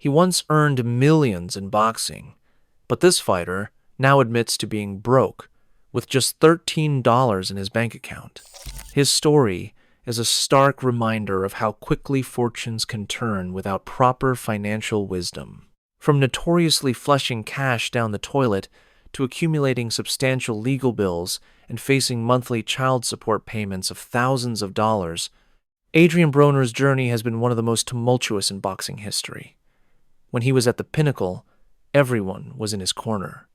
He once earned millions in boxing, but this fighter now admits to being broke, with just $13 in his bank account. His story is a stark reminder of how quickly fortunes can turn without proper financial wisdom. From notoriously flushing cash down the toilet to accumulating substantial legal bills and facing monthly child support payments of thousands of dollars, Adrien Broner's journey has been one of the most tumultuous in boxing history. When he was at the pinnacle, everyone was in his corner.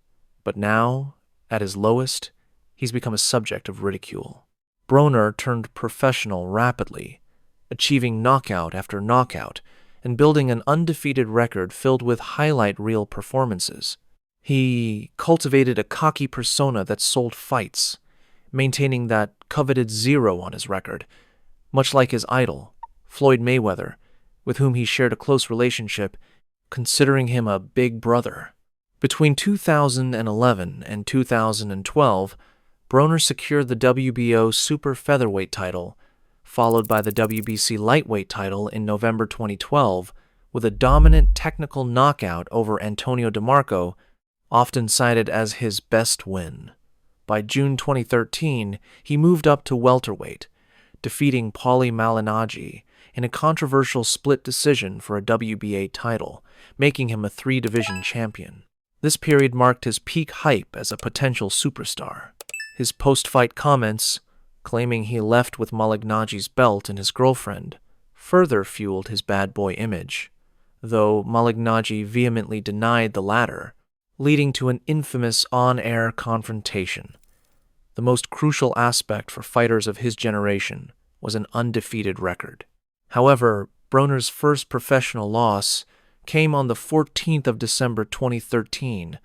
But now, at his lowest, he's become a subject of ridicule. Broner turned professional rapidly, achieving knockout after knockout and building an undefeated record filled with highlight reel performances. He cultivated a cocky persona that sold fights, maintaining that coveted 0 on his record, much like his idol, Floyd Mayweather, with whom he shared a close relationship, considering him a big brother. Between 2011 and 2012, Broner secured the WBO super featherweight title, followed by the WBC lightweight title in November 2012, with a dominant technical knockout over Antonio DeMarco, often cited as his best win. By June 2013, he moved up to welterweight, defeating Paulie Malignaggi in a controversial split decision for a WBA title, making him a 3-division champion. This period marked his peak hype as a potential superstar. His post-fight comments, claiming he left with Malignaggi's belt and his girlfriend, further fueled his bad boy image, though Malignaggi vehemently denied the latter, leading to an infamous on-air confrontation. The most crucial aspect for fighters of his generation was an undefeated record. However, Broner's first professional loss came on the 14th of December 2013,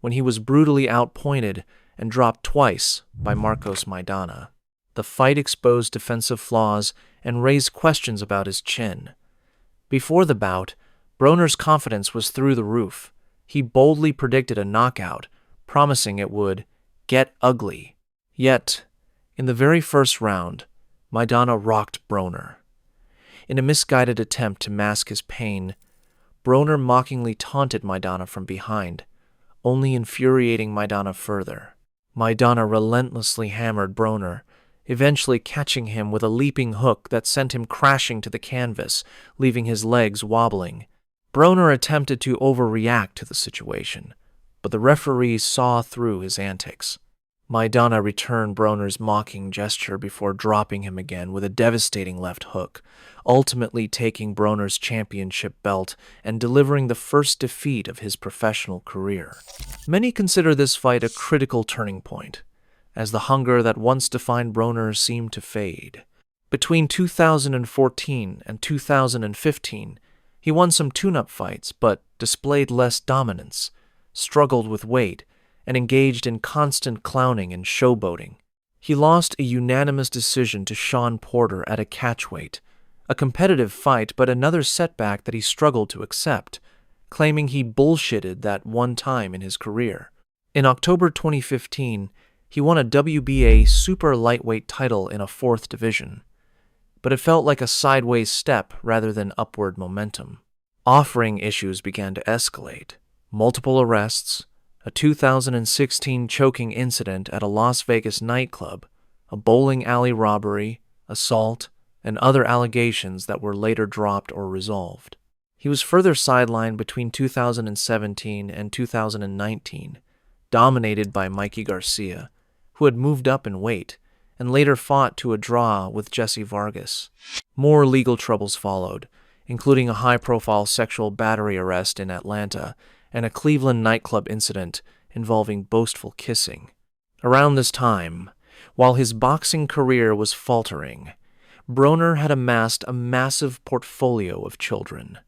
when he was brutally outpointed and dropped twice by Marcos Maidana. The fight exposed defensive flaws and raised questions about his chin. Before the bout, Broner's confidence was through the roof. He boldly predicted a knockout, promising it would get ugly. Yet, in the very first round, Maidana rocked Broner. In a misguided attempt to mask his pain, Broner mockingly taunted Maidana from behind, only infuriating Maidana further. Maidana relentlessly hammered Broner, eventually catching him with a leaping hook that sent him crashing to the canvas, leaving his legs wobbling. Broner attempted to overreact to the situation, but the referees saw through his antics. Maidana returned Broner's mocking gesture before dropping him again with a devastating left hook, ultimately taking Broner's championship belt and delivering the first defeat of his professional career. Many consider this fight a critical turning point, as the hunger that once defined Broner seemed to fade. Between 2014 and 2015, he won some tune-up fights but displayed less dominance, struggled with weight, and engaged in constant clowning and showboating. He lost a unanimous decision to Sean Porter at a catchweight, a competitive fight but another setback that he struggled to accept, claiming he bullshitted that one time in his career. In October 2015, he won a WBA super lightweight title in a 4th division, but it felt like a sideways step rather than upward momentum. Offering issues began to escalate. Multiple arrests, a 2016 choking incident at a Las Vegas nightclub, a bowling alley robbery, assault, and other allegations that were later dropped or resolved. He was further sidelined between 2017 and 2019, dominated by Mikey Garcia, who had moved up in weight and later fought to a draw with Jesse Vargas. More legal troubles followed, including a high-profile sexual battery arrest in Atlanta and a Cleveland nightclub incident involving boastful kissing. Around this time, while his boxing career was faltering, Broner had amassed a massive portfolio of children.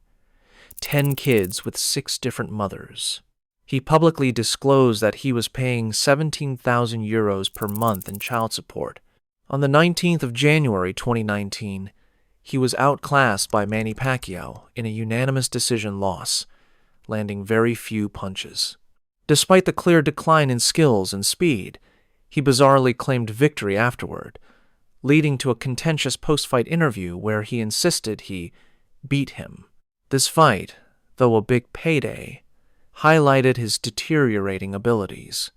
10 kids with 6 different mothers. He publicly disclosed that he was paying 17,000 euros per month in child support. On the 19th of January 2019, he was outclassed by Manny Pacquiao in a unanimous decision loss, landing very few punches. Despite the clear decline in skills and speed, he bizarrely claimed victory afterward, leading to a contentious post-fight interview where he insisted he beat him. This fight, though a big payday, highlighted his deteriorating abilities.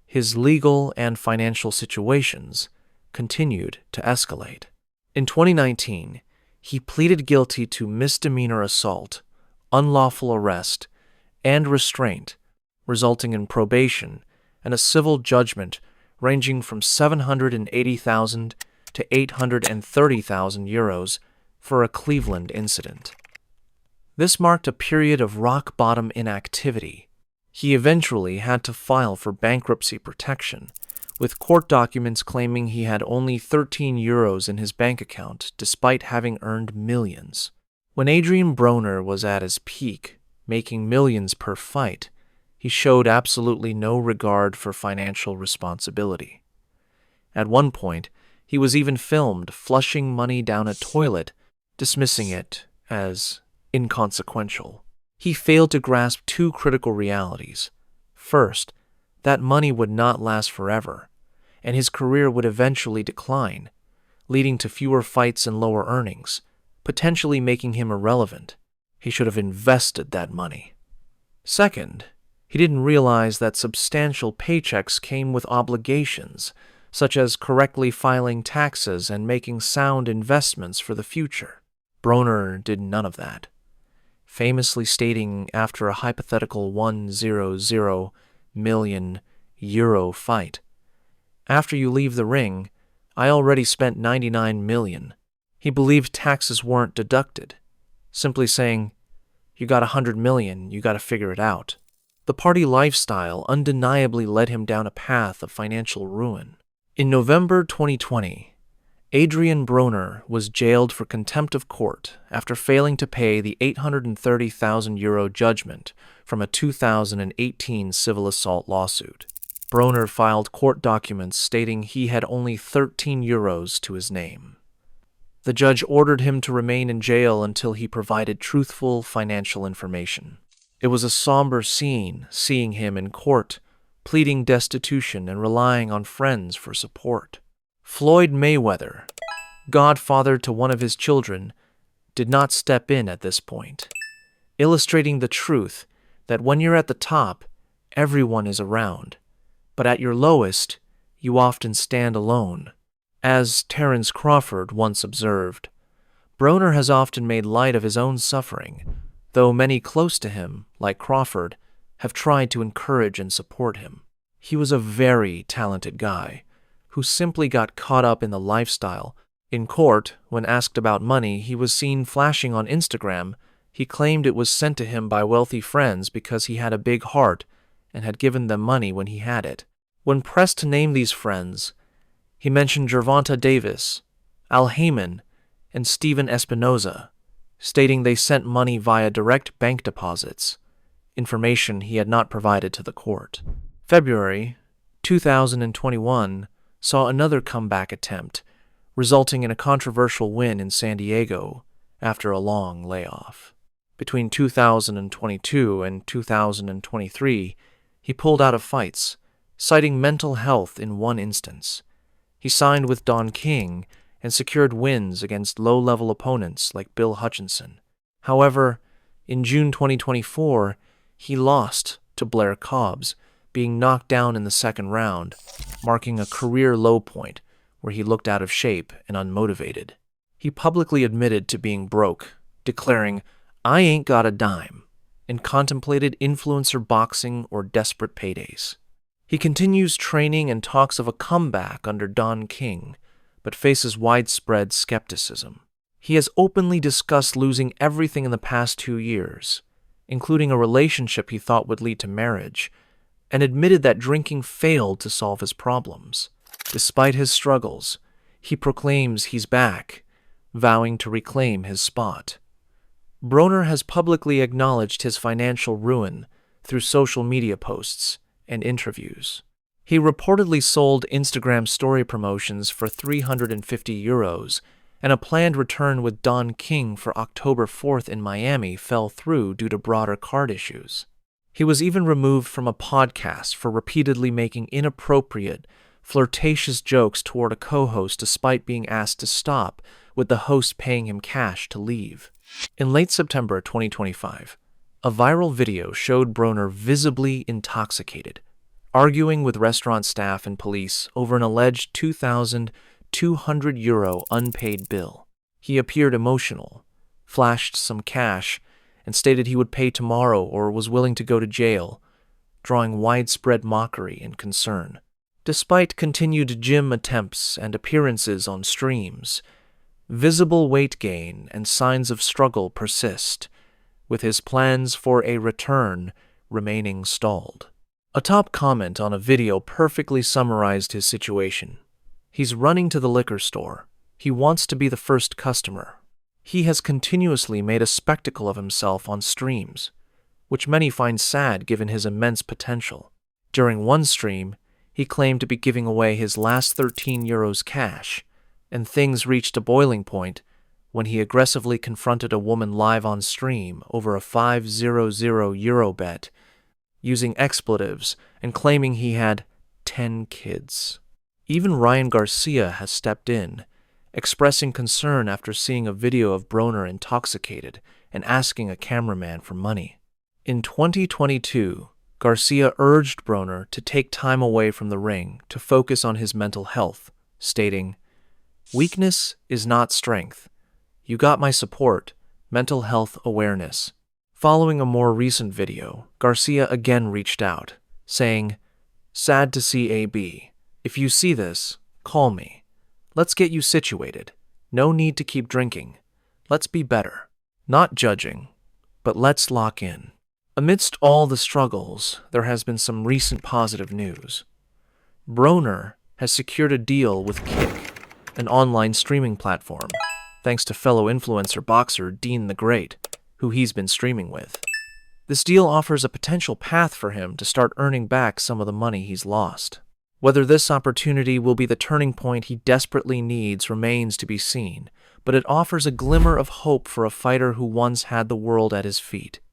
His legal and financial situations continued to escalate. In 2019, he pleaded guilty to misdemeanor assault, unlawful arrest, and restraint, resulting in probation and a civil judgment ranging from 780,000 to 830,000 euros for a Cleveland incident. This marked a period of rock-bottom inactivity. He eventually had to file for bankruptcy protection, with court documents claiming he had only 13 euros in his bank account despite having earned millions. When Adrien Broner was at his peak, making millions per fight, he showed absolutely no regard for financial responsibility. At one point, he was even filmed flushing money down a toilet, dismissing it as inconsequential. He failed to grasp two critical realities. First, that money would not last forever, and his career would eventually decline, leading to fewer fights and lower earnings, potentially making him irrelevant. He should have invested that money. Second, he didn't realize that substantial paychecks came with obligations, such as correctly filing taxes and making sound investments for the future. Broner did none of that, famously stating after a hypothetical 100 million euro fight, "After you leave the ring, I already spent 99 million. He believed taxes weren't deducted, simply saying, "You got 100 million, you got to figure it out." The party lifestyle undeniably led him down a path of financial ruin. In November 2020, Adrien Broner was jailed for contempt of court after failing to pay the 830,000 euro judgment from a 2018 civil assault lawsuit. Broner filed court documents stating he had only 13 euros to his name. The judge ordered him to remain in jail until he provided truthful financial information. It was a somber scene seeing him in court, pleading destitution and relying on friends for support. Floyd Mayweather, godfather to one of his children, did not step in at this point, illustrating the truth that when you're at the top, everyone is around, but at your lowest, you often stand alone. As Terence Crawford once observed, Broner has often made light of his own suffering, though many close to him, like Crawford, have tried to encourage and support him. He was a very talented guy who simply got caught up in the lifestyle. In court, when asked about money he was seen flashing on Instagram, he claimed it was sent to him by wealthy friends because he had a big heart and had given them money when he had it. When pressed to name these friends, he mentioned Gervonta Davis, Al Heyman, and Steven Espinoza, stating they sent money via direct bank deposits, information he had not provided to the court. February 2021 saw another comeback attempt, resulting in a controversial win in San Diego after a long layoff. Between 2022 and 2023, he pulled out of fights, citing mental health in one instance. He signed with Don King and secured wins against low-level opponents like Bill Hutchinson. However, in June 2024, he lost to Blair Cobbs, being knocked down in the second round, marking a career low point where he looked out of shape and unmotivated. He publicly admitted to being broke, declaring, "I ain't got a dime," and contemplated influencer boxing or desperate paydays. He continues training and talks of a comeback under Don King, but faces widespread skepticism. He has openly discussed losing everything in the past 2 years, including a relationship he thought would lead to marriage, and admitted that drinking failed to solve his problems. Despite his struggles, he proclaims he's back, vowing to reclaim his spot. Broner has publicly acknowledged his financial ruin through social media posts and interviews. He reportedly sold Instagram story promotions for 350 euros, and a planned return with Don King for October 4th in Miami fell through due to broader card issues. He was even removed from a podcast for repeatedly making inappropriate, flirtatious jokes toward a co-host despite being asked to stop, with the host paying him cash to leave. In late September 2025, A viral video showed Broner visibly intoxicated, arguing with restaurant staff and police over an alleged €2,200 unpaid bill. He appeared emotional, flashed some cash, and stated he would pay tomorrow or was willing to go to jail, drawing widespread mockery and concern. Despite continued gym attempts and appearances on streams, visible weight gain and signs of struggle persist, with his plans for a return remaining stalled. A top comment on a video perfectly summarized his situation. He's running to the liquor store. He wants to be the first customer. He has continuously made a spectacle of himself on streams, which many find sad given his immense potential. During one stream, he claimed to be giving away his last €13 cash, and things reached a boiling point when he aggressively confronted a woman live on stream over a €500 bet, using expletives and claiming he had 10 kids. Even Ryan Garcia has stepped in, expressing concern after seeing a video of Broner intoxicated and asking a cameraman for money. In 2022, Garcia urged Broner to take time away from the ring to focus on his mental health, stating, "Weakness is not strength. You got my support, mental health awareness." Following a more recent video, Garcia again reached out, saying, "Sad to see AB. If you see this, call me. Let's get you situated. No need to keep drinking. Let's be better. Not judging, but let's lock in." Amidst all the struggles, there has been some recent positive news. Broner has secured a deal with Kick, an online streaming platform, thanks to fellow influencer boxer Dean the Great, who he's been streaming with. This deal offers a potential path for him to start earning back some of the money he's lost. Whether this opportunity will be the turning point he desperately needs remains to be seen, but it offers a glimmer of hope for a fighter who once had the world at his feet.